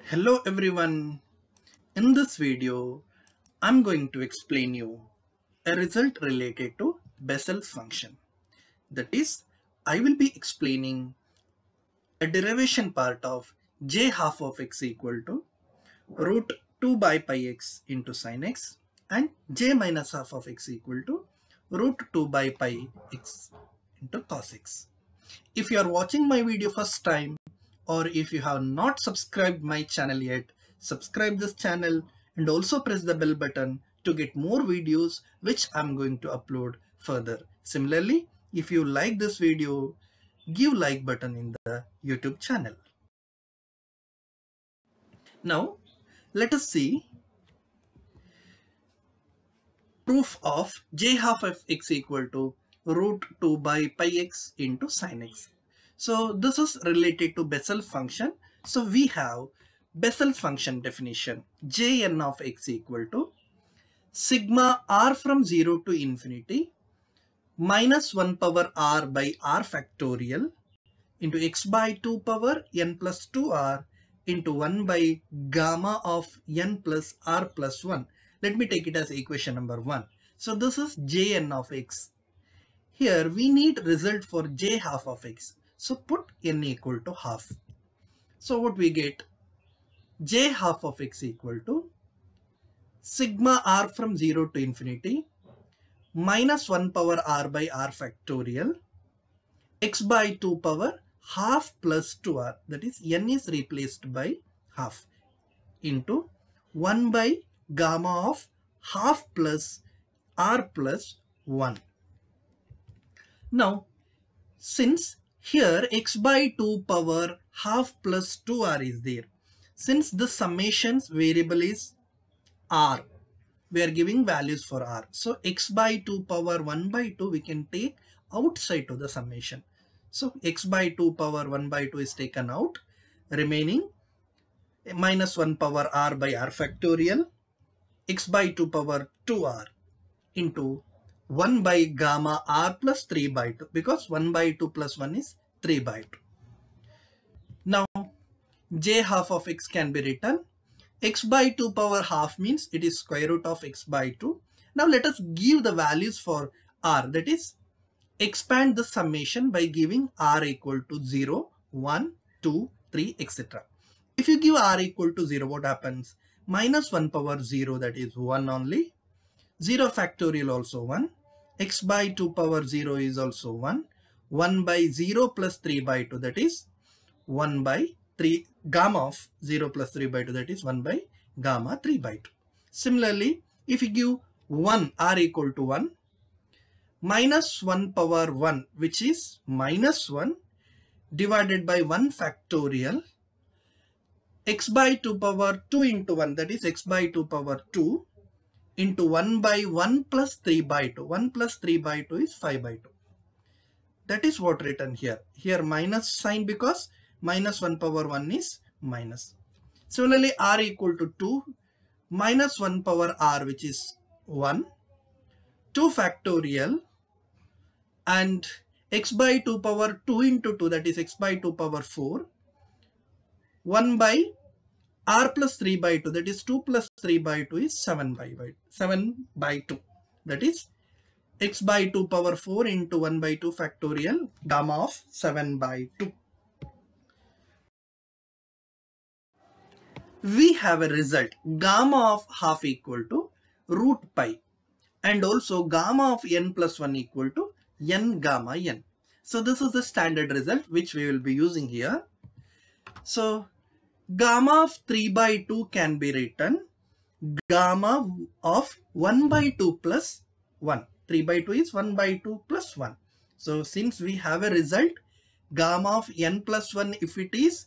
Hello everyone. In this video, I'm going to explain you a result related to Bessel's function. That is, I will be explaining a derivation part of j half of x equal to root 2 by pi x into sin x and j minus half of x equal to root 2 by pi x into cos x. If you are watching my video first time, or if you have not subscribed my channel yet, subscribe this channel and also press the bell button to get more videos which I'm going to upload further. Similarly, if you like this video, give like button in the YouTube channel. Now, let us see proof of j half of x equal to root 2 by pi x into sin x. So this is related to Bessel function. So we have Bessel function definition. Jn of x equal to sigma r from 0 to infinity minus 1 power r by r factorial into x by 2 power n plus 2r into 1 by gamma of n plus r plus 1. Let me take it as equation number 1. So this is Jn of x. Here we need result for j half of x. So put n equal to half. So what we get? J half of x equal to sigma r from 0 to infinity minus 1 power r by r factorial x by 2 power half plus 2r, that is n is replaced by half, into 1 by gamma of half plus r plus 1. Now, since here x by 2 power half plus 2r is there, since the summations variable is r, we are giving values for r. So x by 2 power 1 by 2 we can take outside to the summation. So x by 2 power 1 by 2 is taken out, remaining minus 1 power r by r factorial x by 2 power 2r into 1 by gamma r plus 3 by 2, because 1 by 2 plus 1 is 3 by 2. Now j half of x can be written x by 2 power half means it is square root of x by 2. Now let us give the values for r, that is expand the summation by giving r equal to 0, 1, 2, 3, etc. If you give r equal to 0, what happens? Minus 1 power 0, that is 1 only. 0 factorial also 1. X by 2 power 0 is also 1. 1 by 0 plus 3 by 2, that is 1 by 3 gamma of 0 plus 3 by 2, that is 1 by gamma 3 by 2. Similarly, if you give 1 r equal to 1, minus 1 power 1, which is minus 1, divided by 1 factorial x by 2 power 2 into 1, that is x by 2 power 2 into 1 by 1 plus 3 by 2. 1 plus 3 by 2 is 5 by 2. That is what written here. Here minus sign because minus 1 power 1 is minus. Similarly, r equal to 2 minus 1 power r, which is 1, 2 factorial and x by 2 power 2 into 2, that is x by 2 power 4, 1 by r plus 3 by 2, that is 2 plus 3 by 2 is 7 by 2. That is x by 2 power 4 into 1 by 2 factorial gamma of 7 by 2. We have a result gamma of half equal to root pi and also gamma of n plus 1 equal to n gamma n. So this is the standard result which we will be using here. So gamma of 3 by 2 can be written gamma of 1 by 2 plus 1. 3 by 2 is 1 by 2 plus 1. So since we have a result gamma of n plus 1, if it is,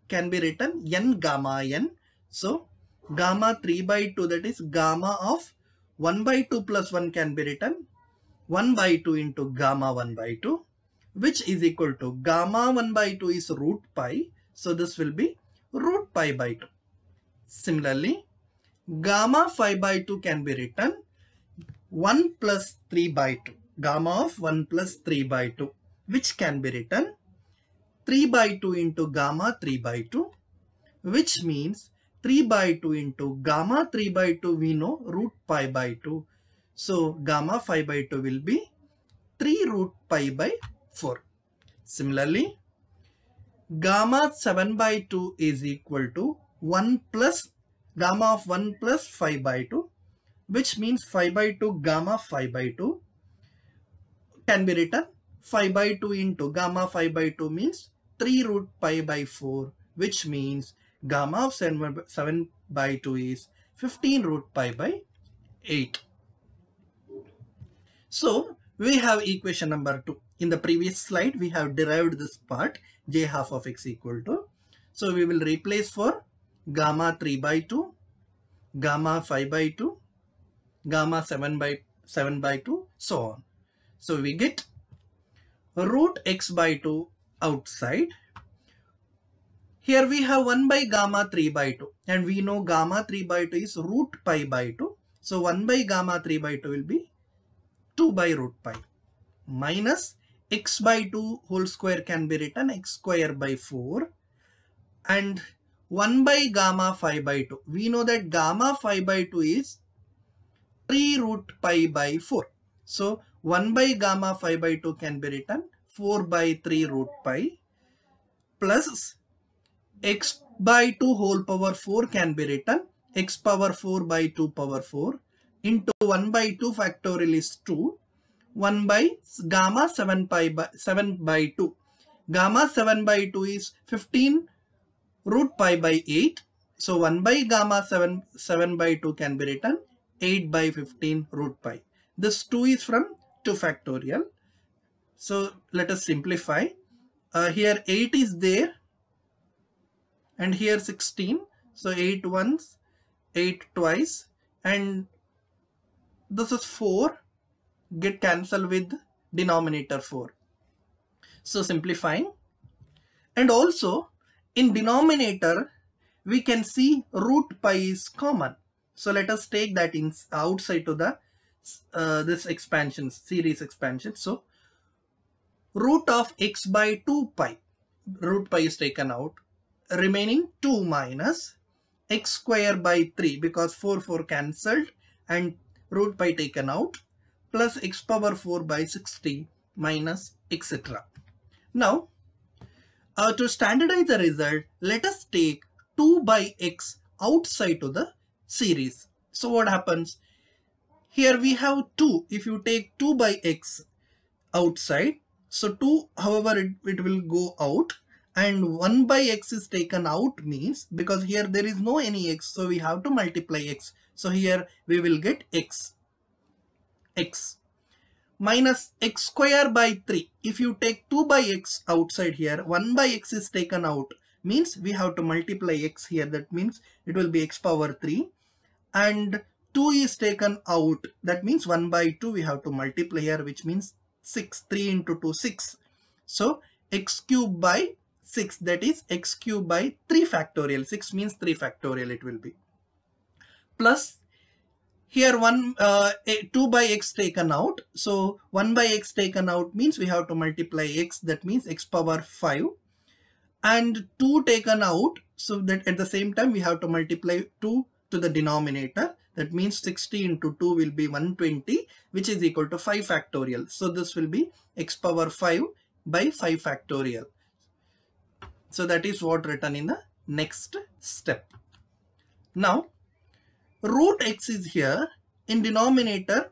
can be written n gamma n. So gamma 3 by 2, that is gamma of 1 by 2 plus 1 can be written 1 by 2 into gamma 1 by 2, which is equal to gamma 1 by 2 is root pi. So this will be root pi by 2. Similarly, gamma 5 by 2 can be written 1 plus 3 by 2. Gamma of 1 plus 3 by 2, which can be written 3 by 2 into gamma 3 by 2, which means 3 by 2 into gamma 3 by 2 we know root pi by 2. So gamma 5 by 2 will be 3 root pi by 4. Similarly, gamma 7 by 2 is equal to 1 plus gamma of 1 plus 5 by 2, which means 5 by 2 gamma 5 by 2 can be written 5 by 2 into gamma 5 by 2 means 3 root pi by 4, which means gamma of 7 by 2 is 15 root pi by 8. So we have equation number 2. In the previous slide, we have derived this part, j half of x equal to. So we will replace for gamma 3 by 2, gamma 5 by 2, gamma 7 by 2, so on. So we get root x by 2 outside. Here we have 1 by gamma 3 by 2, and we know gamma 3 by 2 is root pi by 2. So 1 by gamma 3 by 2 will be 2 by root pi minus x by 2 whole square can be written x square by 4, and 1 by gamma 5 by 2. We know that gamma 5 by 2 is 3 root pi by 4. So 1 by gamma 5 by 2 can be written 4 by 3 root pi plus x by 2 whole power 4 can be written x power 4 by 2 power 4 into 1 by 2 factorial is 2, 1 by gamma 7 by 2. Gamma 7 by 2 is 15 root pi by 8. So 1 by gamma 7 by 2 can be written 8 by 15 root pi. This 2 is from 2 factorial. So let us simplify. Here 8 is there and here 16. So 8 once, 8 twice, and this is 4 get cancelled with denominator 4. So simplifying, and also in denominator we can see root pi is common. So let us take that in outside to the this expansion, series expansion. So root of x by 2 pi, root pi is taken out, remaining 2 minus x square by 3 because 4 cancelled and root pi taken out, plus x power 4 by 60 minus etc. Now to standardize the result, let us take 2 by x outside to the series. So what happens? Here we have 2. If you take 2 by x outside, so 2 however it will go out, and 1 by x is taken out means, because here there is no any x, so we have to multiply x. So here we will get x minus x square by 3. If you take 2 by x outside here, 1 by x is taken out means we have to multiply x here. That means it will be x power 3, and 2 is taken out. That means 1 by 2 we have to multiply here, which means 6. 3 into 2, 6. So x cube by 6, that is x cube by 3 factorial. 6 means 3 factorial it will be. Plus here 2 by x taken out. So 1 by x taken out means we have to multiply x. That means x power 5. And 2 taken out. So that at the same time we have to multiply 2 to the denominator. That means 60 into 2 will be 120, which is equal to 5 factorial. So this will be x power 5 by 5 factorial. So that is what written in the next step. Now root x is here. In denominator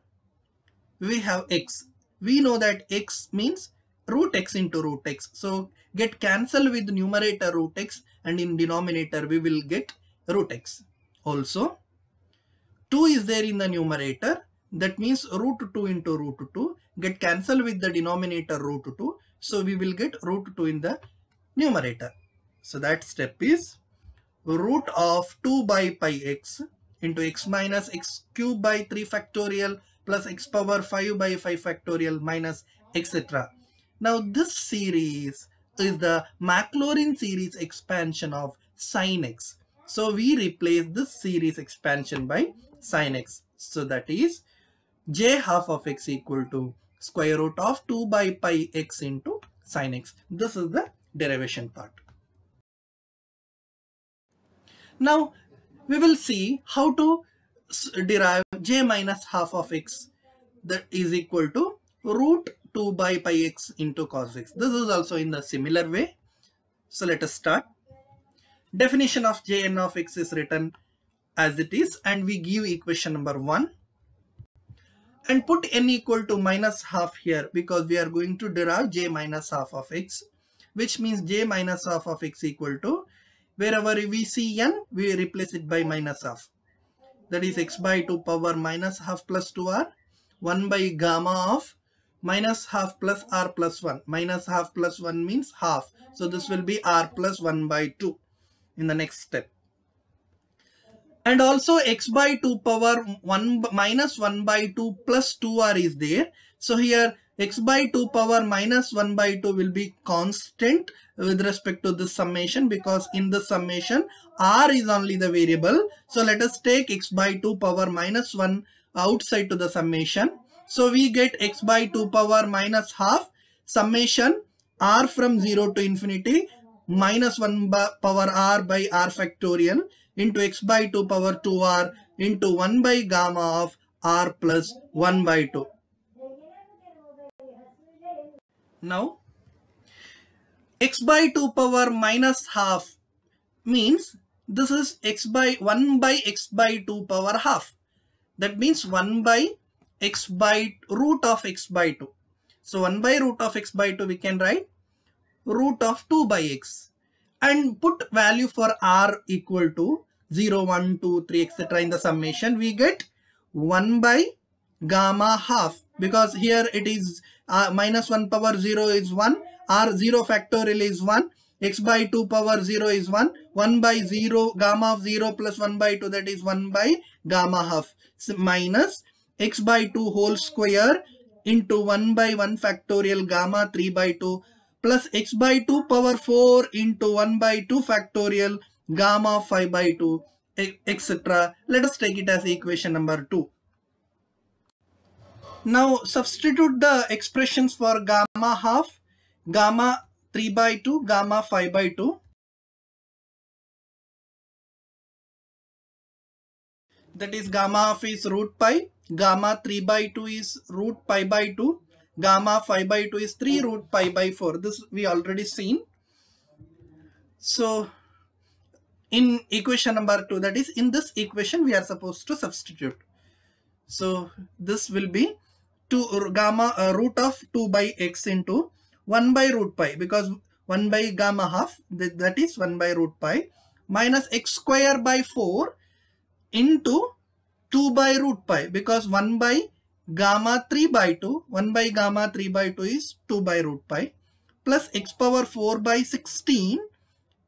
we have x. We know that x means root x into root x. So get cancelled with numerator root x, and in denominator we will get root x. Also 2 is there in the numerator. That means root 2 into root 2 get cancelled with the denominator root 2. So we will get root 2 in the numerator. So that step is root of 2 by pi x into x minus x cube by 3 factorial plus x power 5 by 5 factorial minus etc. Now this series is the Maclaurin series expansion of sin x. So we replace this series expansion by sin x. So that is j half of x equal to square root of 2 by pi x into sin x. This is the derivation part. Now we will see how to derive j minus half of x, that is equal to root 2 by pi x into cos x. This is also in the similar way. So let us start. Definition of Jn of x is written as it is, and we give equation number 1 and put n equal to minus half here, because we are going to derive j minus half of x, which means j minus half of x equal to, wherever we see n, we replace it by minus half. That is x by 2 power minus half plus 2r, 1 by gamma of minus half plus r plus 1. Minus half plus 1 means half. So this will be r plus 1 by 2 in the next step. And also x by 2 power 1 minus 1 by 2 plus 2r is there. So here x by 2 power minus 1 by 2 will be constant with respect to this summation, because in the summation r is only the variable. So let us take x by 2 power minus 1 outside to the summation. So we get x by 2 power minus half summation r from 0 to infinity minus 1 power r by r factorial into x by 2 power 2r into 1 by gamma of r plus 1 by 2. Now x by 2 power minus half means this is x by 1 by x by 2 power half. That means 1 by x by root of x by 2. So 1 by root of x by 2 we can write root of 2 by x and put value for r equal to 0, 1, 2, 3 etc. in the summation. We get 1 by gamma half, because here it is minus 1 power 0 is 1, r 0 factorial is 1, x by 2 power 0 is 1, 1 by 0 gamma of 0 plus 1 by 2, that is 1 by gamma half, minus x by 2 whole square into 1 by 1 factorial gamma 3 by 2 plus x by 2 power 4 into 1 by 2 factorial gamma 5 by 2 etc. Let us take it as equation number 2. Now substitute the expressions for gamma half, gamma 3 by 2, gamma 5 by 2. That is gamma half is root pi, gamma 3 by 2 is root pi by 2, gamma 5 by 2 is 3 root pi by 4. This we already seen. So in equation number 2, that is in this equation we are supposed to substitute. So this will be 2 gamma root of 2 by x into 1 by root pi, because 1 by gamma half, that is 1 by root pi, minus x square by 4 into 2 by root pi, because 1 by gamma 3 by 2, 1 by gamma 3 by 2 is 2 by root pi, plus x power 4 by 16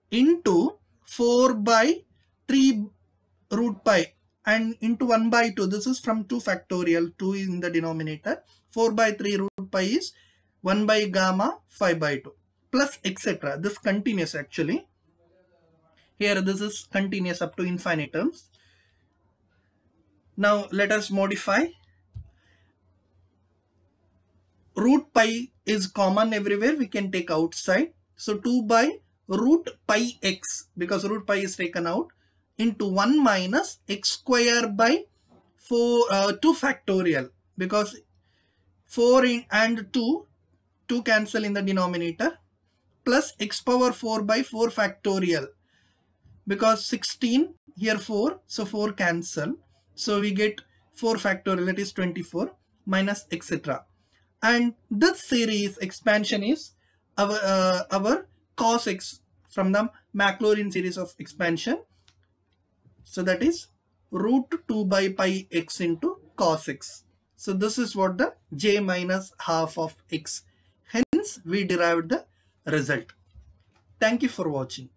into 4 by 3 root pi and into 1 by 2. This is from 2 factorial, 2 is in the denominator. 4 by 3 root pi is 1 by gamma 5 by 2 plus etc. This continuous actually. Here this is continuous up to infinite terms. Now let us modify. Root pi is common everywhere, we can take outside. So 2 by root pi x, because root pi is taken out, into 1 minus x square by 2 factorial, because 4 and 2 cancel in the denominator, plus x power 4 by 4 factorial, because 16 here 4, so 4 cancel, so we get 4 factorial, that is 24 minus etc. And this series expansion is our cos x from the Maclaurin series of expansion. So that is root 2 by pi x into cos x. So this is what the j minus half of x. Hence we derived the result. Thank you for watching.